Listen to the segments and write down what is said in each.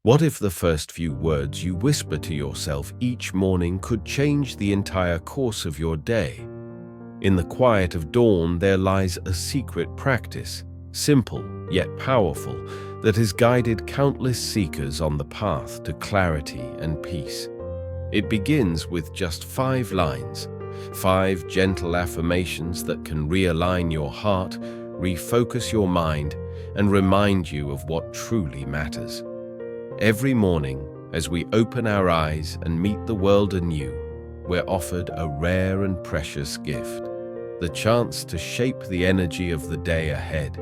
What if the first few words you whisper to yourself each morning could change the entire course of your day? In the quiet of dawn, there lies a secret practice, simple yet powerful, that has guided countless seekers on the path to clarity and peace. It begins with just 5 lines, 5 gentle affirmations that can realign your heart, refocus your mind, and remind you of what truly matters. Every morning, as we open our eyes and meet the world anew, we're offered a rare and precious gift, the chance to shape the energy of the day ahead.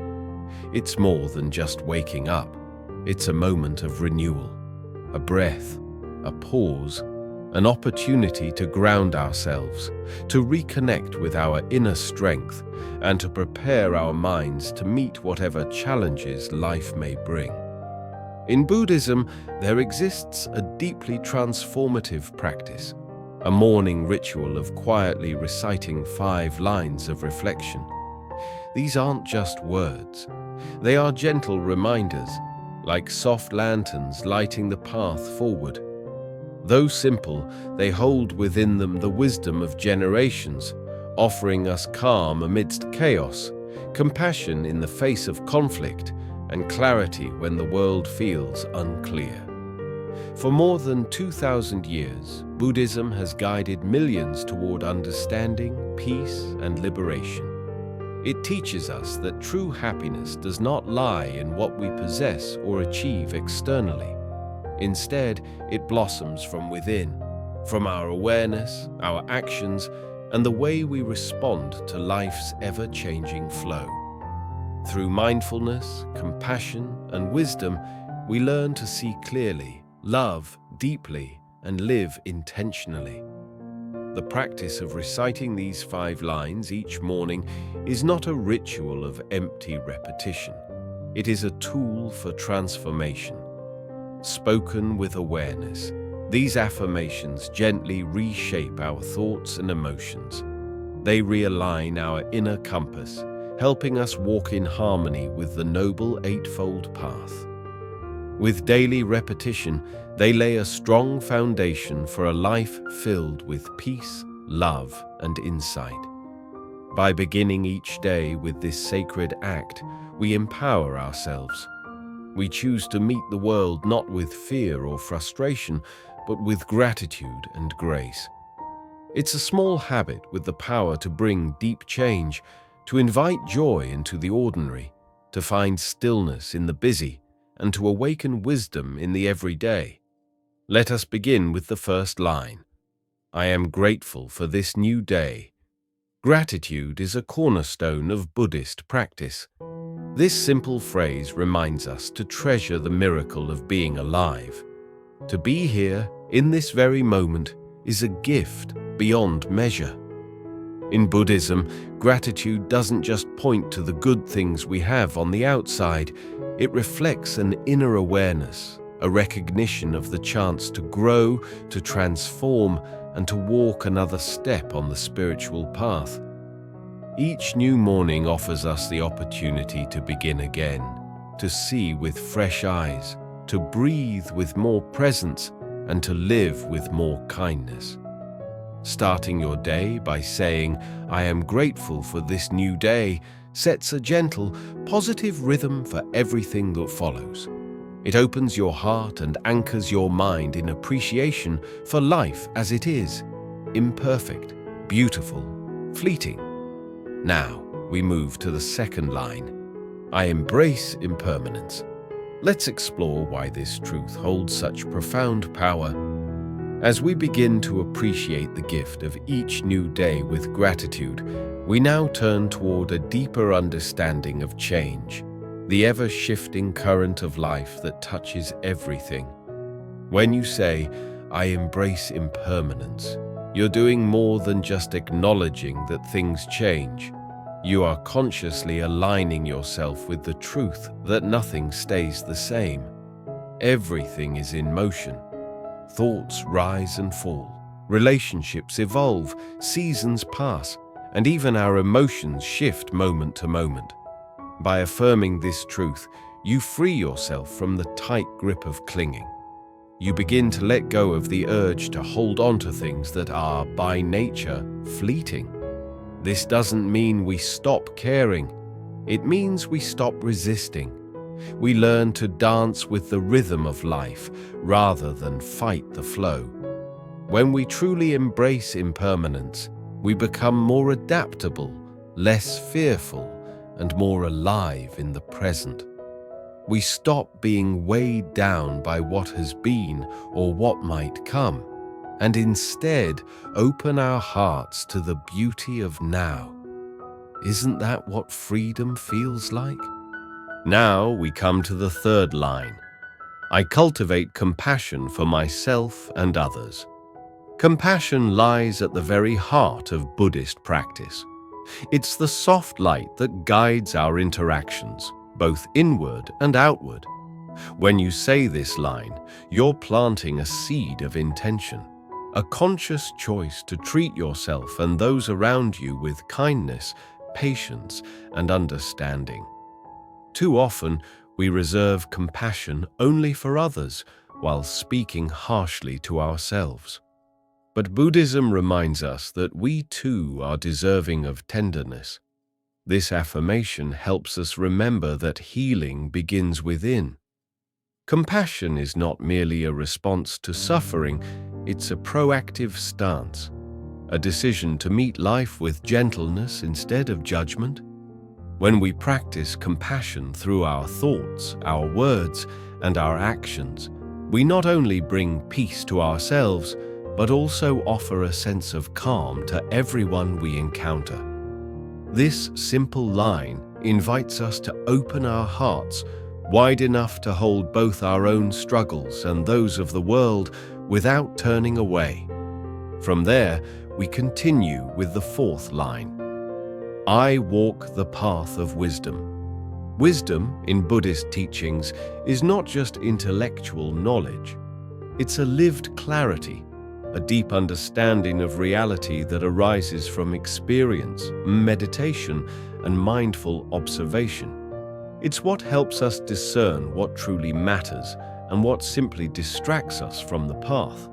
It's more than just waking up. It's a moment of renewal, a breath, a pause, an opportunity to ground ourselves, to reconnect with our inner strength, and to prepare our minds to meet whatever challenges life may bring. In Buddhism, there exists a deeply transformative practice, a morning ritual of quietly reciting 5 lines of reflection. These aren't just words. They are gentle reminders, like soft lanterns lighting the path forward. Though simple, they hold within them the wisdom of generations, offering us calm amidst chaos, compassion in the face of conflict, and clarity when the world feels unclear. For more than 2,000 years, Buddhism has guided millions toward understanding, peace, and liberation. It teaches us that true happiness does not lie in what we possess or achieve externally. Instead, it blossoms from within, from our awareness, our actions, and the way we respond to life's ever-changing flow. Through mindfulness, compassion, and wisdom, we learn to see clearly, love deeply, and live intentionally. The practice of reciting these 5 lines each morning is not a ritual of empty repetition. It is a tool for transformation. Spoken with awareness, these affirmations gently reshape our thoughts and emotions. They realign our inner compass, helping us walk in harmony with the noble Eightfold Path. With daily repetition, they lay a strong foundation for a life filled with peace, love, and insight. By beginning each day with this sacred act, we empower ourselves. We choose to meet the world not with fear or frustration, but with gratitude and grace. It's a small habit with the power to bring deep change, to invite joy into the ordinary, to find stillness in the busy, and to awaken wisdom in the everyday. Let us begin with the first line. I am grateful for this new day. Gratitude is a cornerstone of Buddhist practice. This simple phrase reminds us to treasure the miracle of being alive. To be here, in this very moment, is a gift beyond measure. In Buddhism, gratitude doesn't just point to the good things we have on the outside. It reflects an inner awareness, a recognition of the chance to grow, to transform, and to walk another step on the spiritual path. Each new morning offers us the opportunity to begin again, to see with fresh eyes, to breathe with more presence, and to live with more kindness. Starting your day by saying, I am grateful for this new day, sets a gentle, positive rhythm for everything that follows. It opens your heart and anchors your mind in appreciation for life as it is, imperfect, beautiful, fleeting. Now, we move to the second line. I embrace impermanence. Let's explore why this truth holds such profound power. As we begin to appreciate the gift of each new day with gratitude, we now turn toward a deeper understanding of change, the ever-shifting current of life that touches everything. When you say, I embrace impermanence, you're doing more than just acknowledging that things change. You are consciously aligning yourself with the truth that nothing stays the same. Everything is in motion. Thoughts rise and fall, relationships evolve, seasons pass, and even our emotions shift moment to moment. By affirming this truth, You free yourself from the tight grip of clinging. You begin to let go of the urge to hold on to things that are, by nature, fleeting. This doesn't mean we stop caring. It means we stop resisting. We learn to dance with the rhythm of life rather than fight the flow. When we truly embrace impermanence, we become more adaptable, less fearful, and more alive in the present. We stop being weighed down by what has been or what might come, and instead open our hearts to the beauty of now. Isn't that what freedom feels like? Now we come to the third line. I cultivate compassion for myself and others. Compassion lies at the very heart of Buddhist practice. It's the soft light that guides our interactions, both inward and outward. When you say this line, you're planting a seed of intention, a conscious choice to treat yourself and those around you with kindness, patience, and understanding. Too often, we reserve compassion only for others while speaking harshly to ourselves. But Buddhism reminds us that we too are deserving of tenderness. This affirmation helps us remember that healing begins within. Compassion is not merely a response to suffering, it's a proactive stance, a decision to meet life with gentleness instead of judgment. When we practice compassion through our thoughts, our words, and our actions, we not only bring peace to ourselves, but also offer a sense of calm to everyone we encounter. This simple line invites us to open our hearts wide enough to hold both our own struggles and those of the world without turning away. From there, we continue with the fourth line. I walk the path of wisdom. Wisdom, in Buddhist teachings, is not just intellectual knowledge. It's a lived clarity, a deep understanding of reality that arises from experience, meditation, and mindful observation. It's what helps us discern what truly matters and what simply distracts us from the path.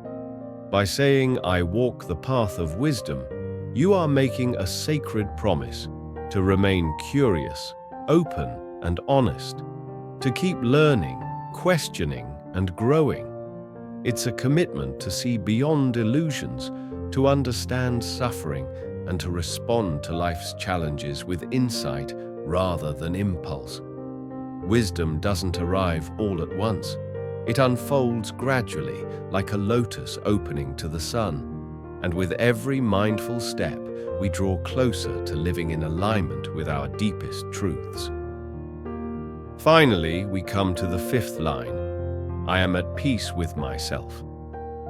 By saying, I walk the path of wisdom, you are making a sacred promise to remain curious, open, and honest, to keep learning, questioning, and growing. It's a commitment to see beyond illusions, to understand suffering, and to respond to life's challenges with insight rather than impulse. Wisdom doesn't arrive all at once. It unfolds gradually, like a lotus opening to the sun. And with every mindful step, we draw closer to living in alignment with our deepest truths. Finally, we come to the fifth line. I am at peace with myself.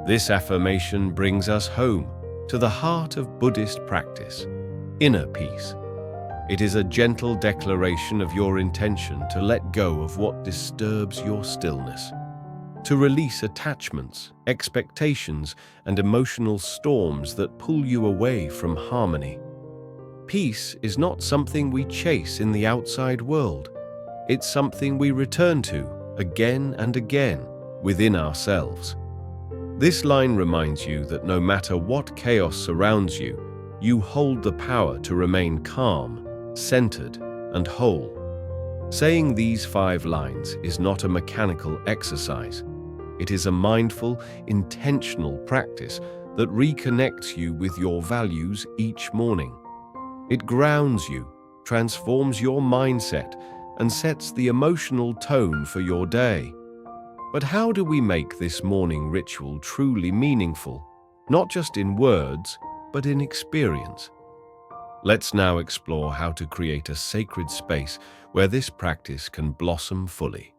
This affirmation brings us home to the heart of Buddhist practice, inner peace. It is a gentle declaration of your intention to let go of what disturbs your stillness, to release attachments, expectations, and emotional storms that pull you away from harmony. Peace is not something we chase in the outside world. It's something we return to again and again within ourselves. This line reminds you that no matter what chaos surrounds you, you hold the power to remain calm, centered, and whole. Saying these 5 lines is not a mechanical exercise. It is a mindful, intentional practice that reconnects you with your values each morning. It grounds you, transforms your mindset, and sets the emotional tone for your day. But how do we make this morning ritual truly meaningful, not just in words, but in experience? Let's now explore how to create a sacred space where this practice can blossom fully.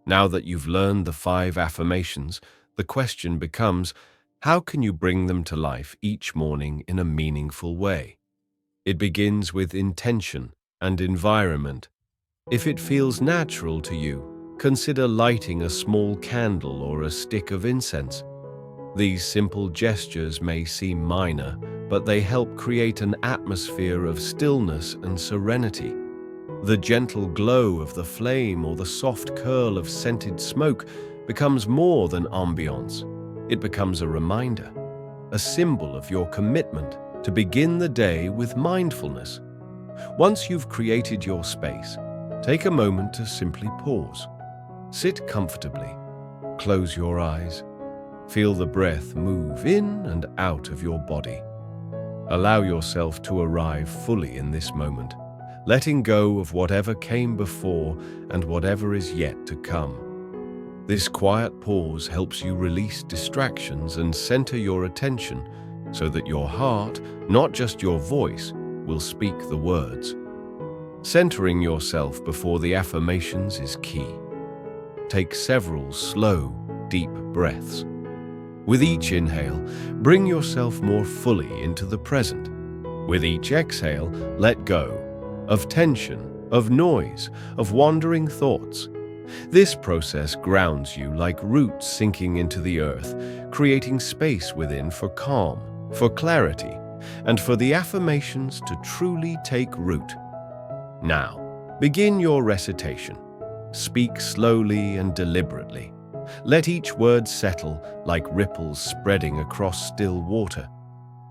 Now that you've learned the 5 affirmations, the question becomes, how can you bring them to life each morning in a meaningful way? It begins with intention and environment. If it feels natural to you, consider lighting a small candle or a stick of incense. These simple gestures may seem minor, but they help create an atmosphere of stillness and serenity. The gentle glow of the flame or the soft curl of scented smoke becomes more than ambience. It becomes a reminder, a symbol of your commitment to begin the day with mindfulness. Once you've created your space, take a moment to simply pause. Sit comfortably, close your eyes, feel the breath move in and out of your body. Allow yourself to arrive fully in this moment, letting go of whatever came before and whatever is yet to come. This quiet pause helps you release distractions and center your attention so that your heart, not just your voice, will speak the words. Centering yourself before the affirmations is key. Take several slow, deep breaths. With each inhale, bring yourself more fully into the present. With each exhale, let go of tension, of noise, of wandering thoughts. This process grounds you like roots sinking into the earth, creating space within for calm, for clarity, and for the affirmations to truly take root. Now, begin your recitation. Speak slowly and deliberately. Let each word settle like ripples spreading across still water.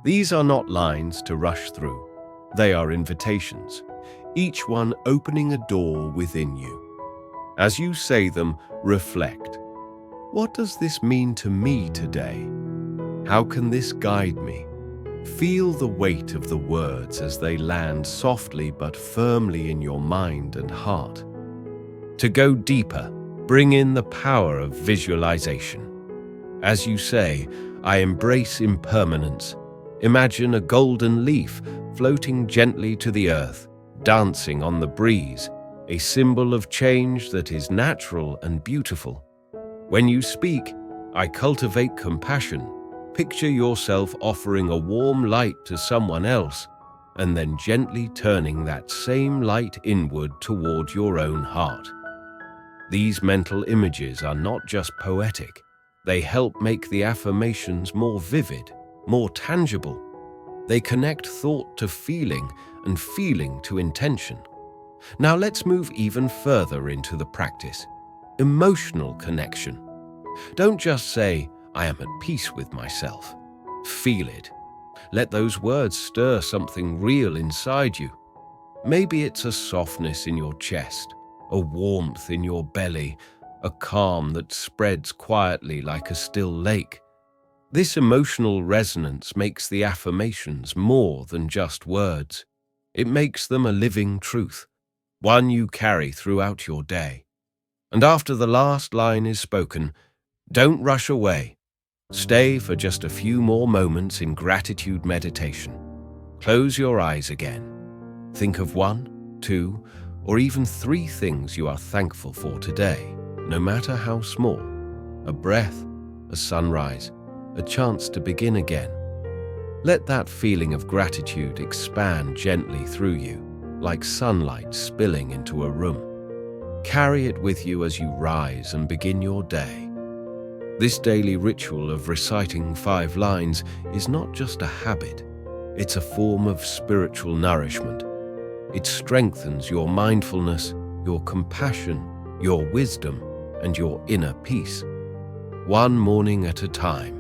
These are not lines to rush through. They are invitations, each one opening a door within you. As you say them, reflect. What does this mean to me today? How can this guide me? Feel the weight of the words as they land softly but firmly in your mind and heart. To go deeper, bring in the power of visualization. As you say, I embrace impermanence. Imagine a golden leaf floating gently to the earth, dancing on the breeze, a symbol of change that is natural and beautiful. When you speak, I cultivate compassion. Picture yourself offering a warm light to someone else, and then gently turning that same light inward toward your own heart. These mental images are not just poetic. They help make the affirmations more vivid, more tangible. They connect thought to feeling and feeling to intention. Now let's move even further into the practice. Emotional connection. Don't just say, I am at peace with myself. Feel it. Let those words stir something real inside you. Maybe it's a softness in your chest, a warmth in your belly, a calm that spreads quietly like a still lake. This emotional resonance makes the affirmations more than just words. It makes them a living truth, one you carry throughout your day. And after the last line is spoken, don't rush away. Stay for just a few more moments in gratitude meditation. Close your eyes again. Think of 1, 2, or even 3 things you are thankful for today, no matter how small. A breath, a sunrise, a chance to begin again. Let that feeling of gratitude expand gently through you, like sunlight spilling into a room. Carry it with you as you rise and begin your day. This daily ritual of reciting 5 lines is not just a habit, it's a form of spiritual nourishment. It strengthens your mindfulness, your compassion, your wisdom, and your inner peace. One morning at a time.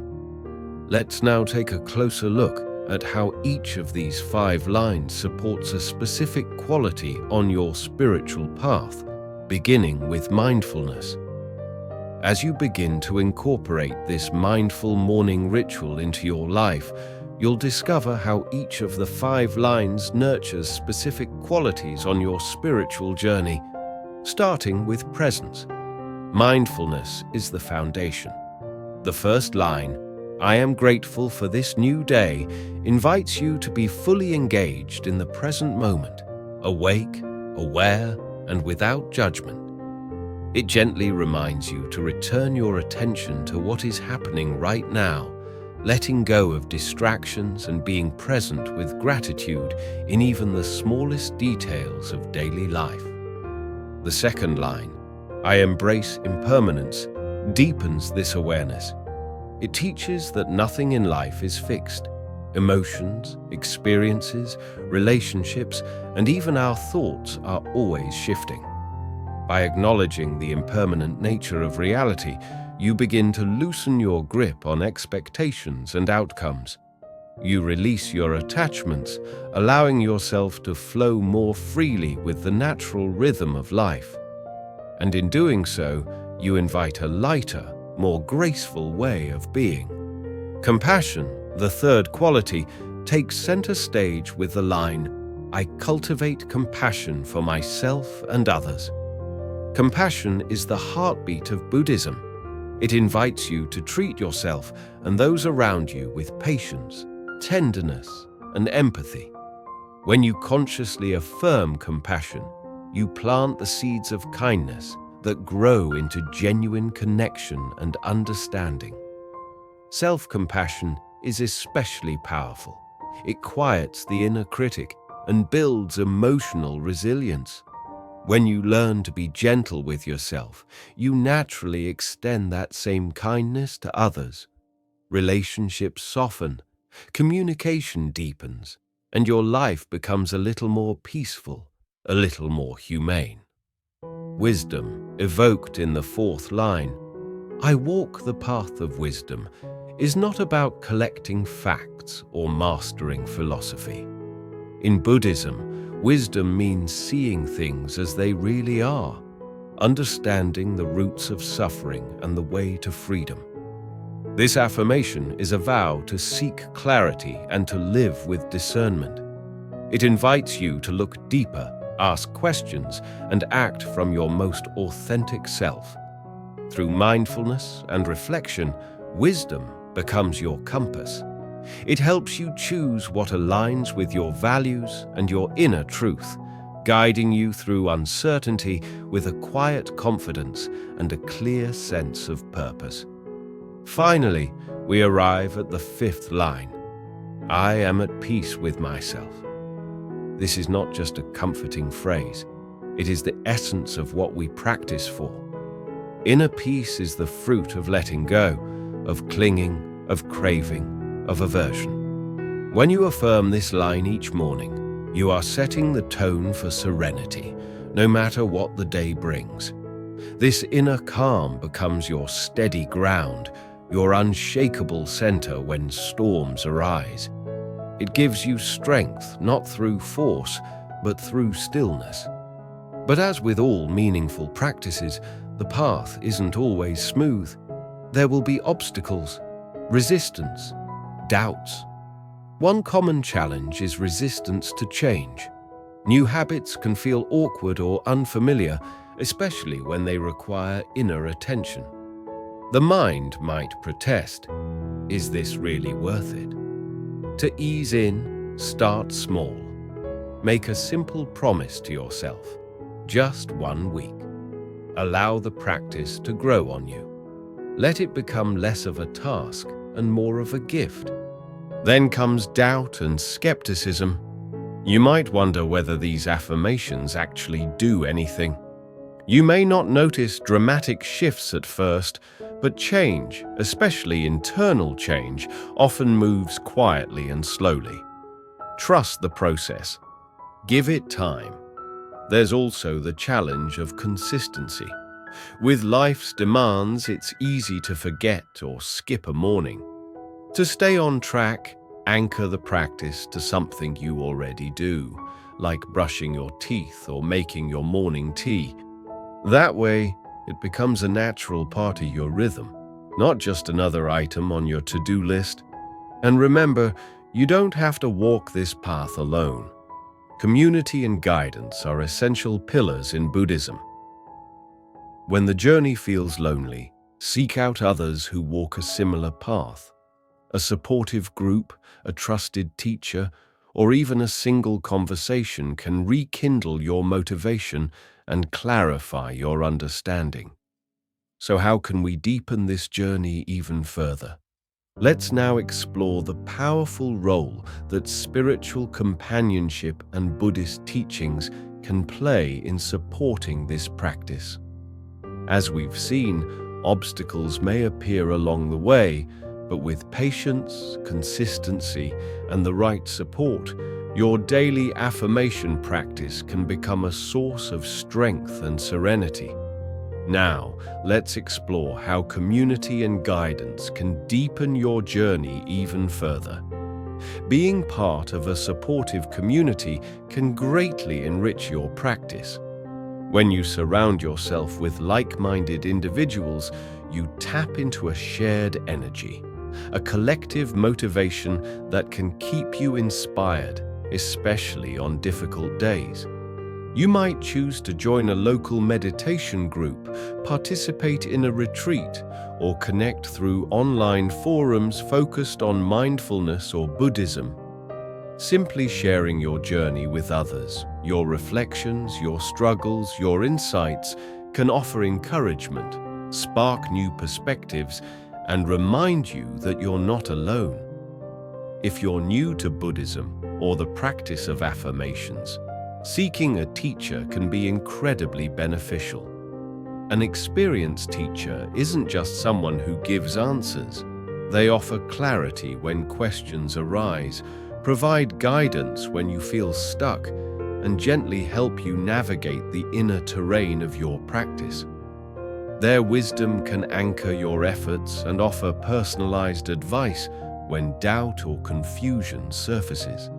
Let's now take a closer look at how each of these 5 lines supports a specific quality on your spiritual path, beginning with mindfulness. As you begin to incorporate this mindful morning ritual into your life, you'll discover how each of the 5 lines nurtures specific qualities on your spiritual journey, starting with presence. Mindfulness is the foundation. The first line, I am grateful for this new day, invites you to be fully engaged in the present moment, awake, aware, and without judgment. It gently reminds you to return your attention to what is happening right now, letting go of distractions and being present with gratitude in even the smallest details of daily life. The second line, I embrace impermanence, deepens this awareness. It teaches that nothing in life is fixed. Emotions, experiences, relationships, and even our thoughts are always shifting. By acknowledging the impermanent nature of reality, you begin to loosen your grip on expectations and outcomes. You release your attachments, allowing yourself to flow more freely with the natural rhythm of life. And in doing so, you invite a lighter, more graceful way of being. Compassion, the third quality, takes center stage with the line, "I cultivate compassion for myself and others." Compassion is the heartbeat of Buddhism. It invites you to treat yourself and those around you with patience, tenderness, and empathy. When you consciously affirm compassion, you plant the seeds of kindness that grow into genuine connection and understanding. Self-compassion is especially powerful. It quiets the inner critic and builds emotional resilience. When you learn to be gentle with yourself, you naturally extend that same kindness to others. Relationships soften, communication deepens, and your life becomes a little more peaceful, a little more humane. Wisdom, evoked in the fourth line, "I walk the path of wisdom," is not about collecting facts or mastering philosophy. In Buddhism, wisdom means seeing things as they really are, understanding the roots of suffering and the way to freedom. This affirmation is a vow to seek clarity and to live with discernment. It invites you to look deeper, ask questions, and act from your most authentic self. Through mindfulness and reflection, wisdom becomes your compass. It helps you choose what aligns with your values and your inner truth, guiding you through uncertainty with a quiet confidence and a clear sense of purpose. Finally, we arrive at the fifth line. "I am at peace with myself." This is not just a comforting phrase. It is the essence of what we practice for. Inner peace is the fruit of letting go, of clinging, of craving, of aversion. When you affirm this line each morning, you are setting the tone for serenity, no matter what the day brings. This inner calm becomes your steady ground, your unshakable center when storms arise. It gives you strength, not through force, but through stillness. But as with all meaningful practices, the path isn't always smooth. There will be obstacles, resistance, doubts. One common challenge is resistance to change. New habits can feel awkward or unfamiliar, especially when they require inner attention. The mind might protest, "Is this really worth it?" To ease in, start small. Make a simple promise to yourself, just 1 week. Allow the practice to grow on you. Let it become less of a task and more of a gift. Then comes doubt and skepticism. You might wonder whether these affirmations actually do anything. You may not notice dramatic shifts at first, but change, especially internal change, often moves quietly and slowly. Trust the process. Give it time. There's also the challenge of consistency. With life's demands, it's easy to forget or skip a morning. To stay on track, anchor the practice to something you already do, like brushing your teeth or making your morning tea. That way, it becomes a natural part of your rhythm, not just another item on your to-do list. And remember, you don't have to walk this path alone. Community and guidance are essential pillars in Buddhism. When the journey feels lonely, seek out others who walk a similar path. A supportive group, a trusted teacher, or even a single conversation can rekindle your motivation and clarify your understanding. So how can we deepen this journey even further? Let's now explore the powerful role that spiritual companionship and Buddhist teachings can play in supporting this practice. As we've seen, obstacles may appear along the way, But with patience, consistency, and the right support, your daily affirmation practice can become a source of strength and serenity. Now, let's explore how community and guidance can deepen your journey even further. Being part of a supportive community can greatly enrich your practice. When you surround yourself with like-minded individuals, you tap into a shared energy, a collective motivation that can keep you inspired, especially on difficult days. You might choose to join a local meditation group, participate in a retreat, or connect through online forums focused on mindfulness or Buddhism. Simply sharing your journey with others, your reflections, your struggles, your insights, can offer encouragement, spark new perspectives, and remind you that you're not alone. If you're new to Buddhism or the practice of affirmations, seeking a teacher can be incredibly beneficial. An experienced teacher isn't just someone who gives answers. They offer clarity when questions arise, provide guidance when you feel stuck, and gently help you navigate the inner terrain of your practice. Their wisdom can anchor your efforts and offer personalized advice when doubt or confusion surfaces.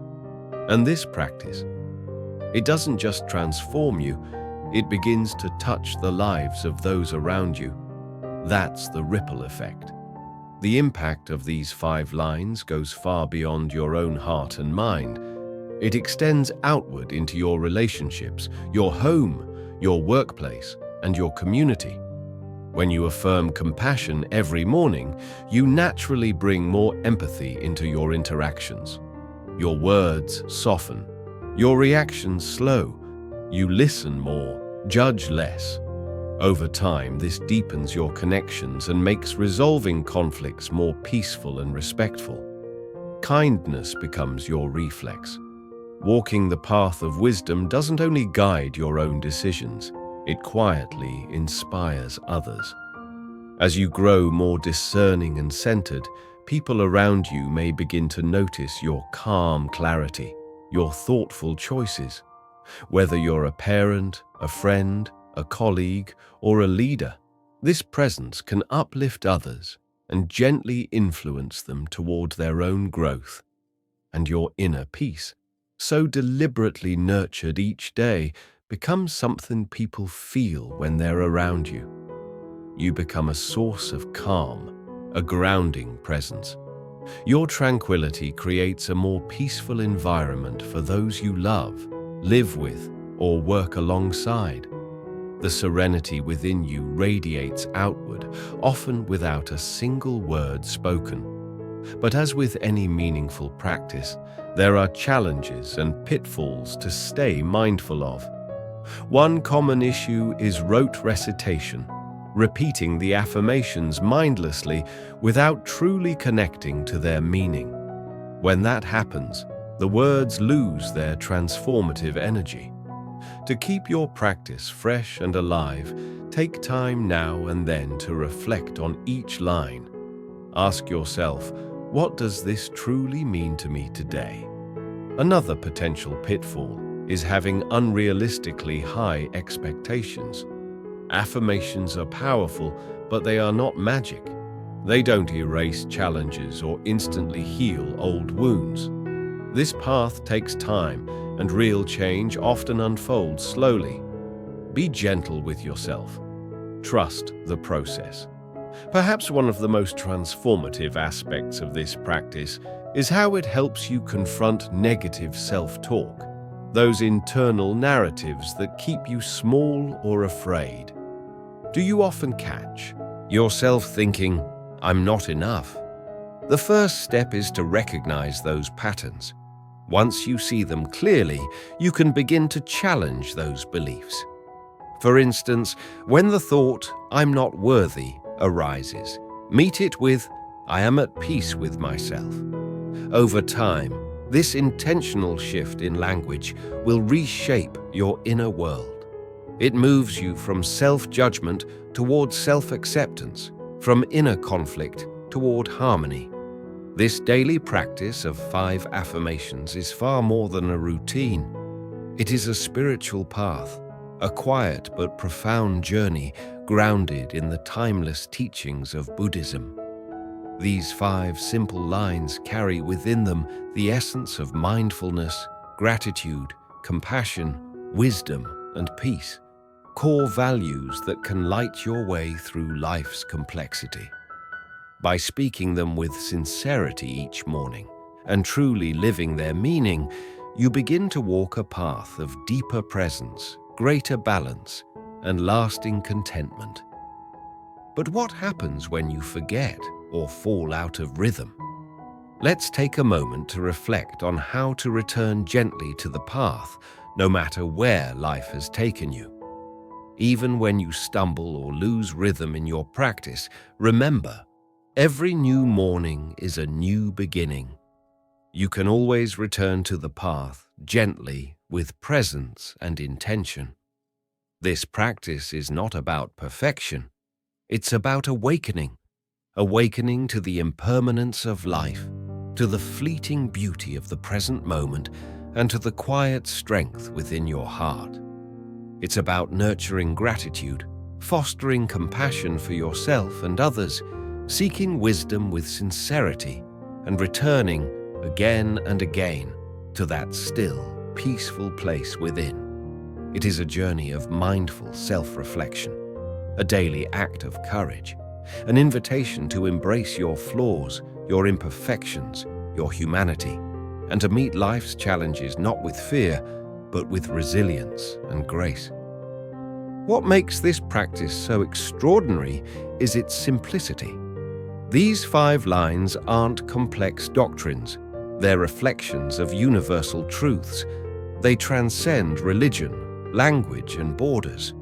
And this practice, it doesn't just transform you, it begins to touch the lives of those around you. That's the ripple effect. The impact of these 5 lines goes far beyond your own heart and mind. It extends outward into your relationships, your home, your workplace, and your community. When you affirm compassion every morning, you naturally bring more empathy into your interactions. Your words soften, your reactions slow, you listen more, judge less. Over time, this deepens your connections and makes resolving conflicts more peaceful and respectful. Kindness becomes your reflex. Walking the path of wisdom doesn't only guide your own decisions, it quietly inspires others. As you grow more discerning and centered, people around you may begin to notice your calm clarity, your thoughtful choices. Whether you're a parent, a friend, a colleague, or a leader, this presence can uplift others and gently influence them toward their own growth. And your inner peace, so deliberately nurtured each day, becomes something people feel when they're around you. You become a source of calm, a grounding presence. Your tranquility creates a more peaceful environment for those you love, live with, or work alongside. The serenity within you radiates outward, often without a single word spoken. But as with any meaningful practice, there are challenges and pitfalls to stay mindful of. One common issue is rote recitation, repeating the affirmations mindlessly without truly connecting to their meaning. When that happens, the words lose their transformative energy. To keep your practice fresh and alive, take time now and then to reflect on each line. Ask yourself, what does this truly mean to me today? Another potential pitfall is having unrealistically high expectations. Affirmations are powerful, but they are not magic. They don't erase challenges or instantly heal old wounds. This path takes time, and real change often unfolds slowly. Be gentle with yourself. Trust the process. Perhaps one of the most transformative aspects of this practice is how it helps you confront negative self-talk, those internal narratives that keep you small or afraid. Do you often catch yourself thinking, "I'm not enough"? The first step is to recognize those patterns. Once you see them clearly, you can begin to challenge those beliefs. For instance, when the thought, "I'm not worthy," arises, meet it with, "I am at peace with myself." Over time, this intentional shift in language will reshape your inner world. It moves you from self-judgment towards self-acceptance, from inner conflict toward harmony. This daily practice of 5 affirmations is far more than a routine. It is a spiritual path, a quiet but profound journey grounded in the timeless teachings of Buddhism. These 5 simple lines carry within them the essence of mindfulness, gratitude, compassion, wisdom, and peace, core values that can light your way through life's complexity. By speaking them with sincerity each morning and truly living their meaning, you begin to walk a path of deeper presence, greater balance, and lasting contentment. But what happens when you forget or fall out of rhythm? Let's take a moment to reflect on how to return gently to the path, no matter where life has taken you. Even when you stumble or lose rhythm in your practice, remember, every new morning is a new beginning. You can always return to the path gently with presence and intention. This practice is not about perfection. It's about awakening to the impermanence of life, to the fleeting beauty of the present moment, and to the quiet strength within your heart. It's about nurturing gratitude, fostering compassion for yourself and others, seeking wisdom with sincerity, and returning again and again to that still, peaceful place within. It is a journey of mindful self-reflection, a daily act of courage, an invitation to embrace your flaws, your imperfections, your humanity, and to meet life's challenges not with fear, but with resilience and grace. What makes this practice so extraordinary is its simplicity. These 5 lines aren't complex doctrines. They're reflections of universal truths. They transcend religion, language, and borders.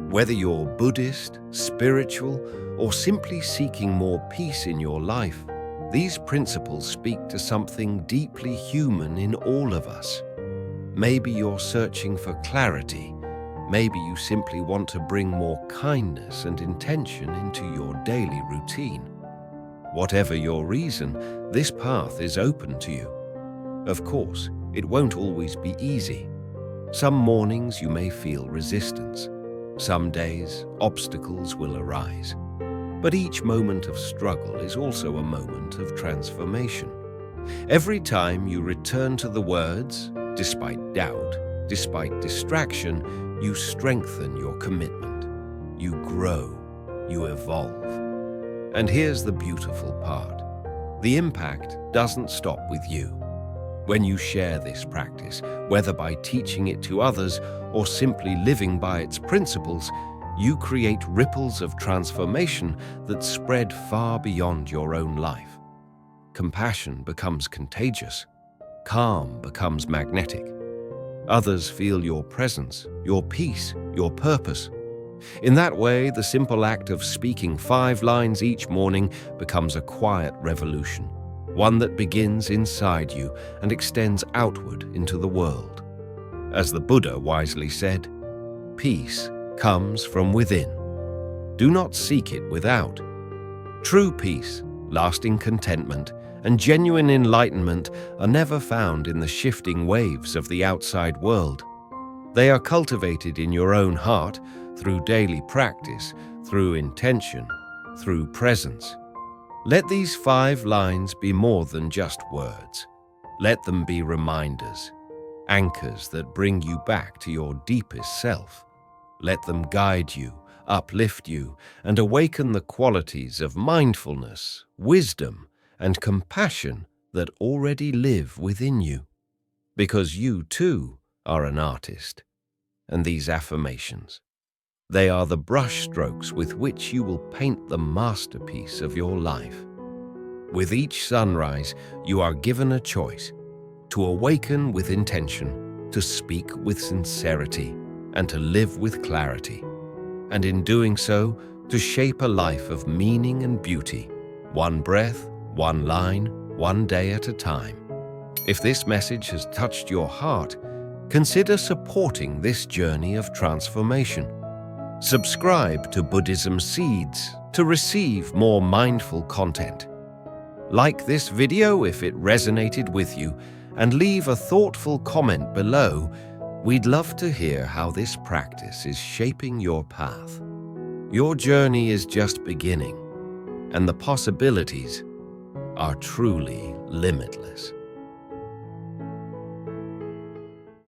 Whether you're Buddhist, spiritual, or simply seeking more peace in your life, these principles speak to something deeply human in all of us. Maybe you're searching for clarity. Maybe you simply want to bring more kindness and intention into your daily routine. Whatever your reason, this path is open to you. Of course, it won't always be easy. Some mornings you may feel resistance. Some days, obstacles will arise. But each moment of struggle is also a moment of transformation. Every time you return to the words, despite doubt, despite distraction, you strengthen your commitment. You grow, you evolve. And here's the beautiful part. The impact doesn't stop with you. When you share this practice, whether by teaching it to others or simply living by its principles, you create ripples of transformation that spread far beyond your own life. Compassion becomes contagious. Calm becomes magnetic. Others feel your presence, your peace, your purpose. In that way, the simple act of speaking 5 lines each morning becomes a quiet revolution, one that begins inside you and extends outward into the world. As the Buddha wisely said, peace comes from within. Do not seek it without. True peace, lasting contentment, and genuine enlightenment are never found in the shifting waves of the outside world. They are cultivated in your own heart through daily practice, through intention, through presence. Let these 5 lines be more than just words. Let them be reminders, anchors that bring you back to your deepest self. Let them guide you, uplift you, and awaken the qualities of mindfulness, wisdom, and compassion that already live within you. Because you, too, are an artist. And these affirmations, they are the brushstrokes with which you will paint the masterpiece of your life. With each sunrise, you are given a choice to awaken with intention, to speak with sincerity, and to live with clarity. And in doing so, to shape a life of meaning and beauty, one breath, one line, one day at a time. If this message has touched your heart, consider supporting this journey of transformation. Subscribe to Buddhism Seeds to receive more mindful content. Like this video if it resonated with you, and leave a thoughtful comment below. We'd love to hear how this practice is shaping your path. Your journey is just beginning, and the possibilities are truly limitless.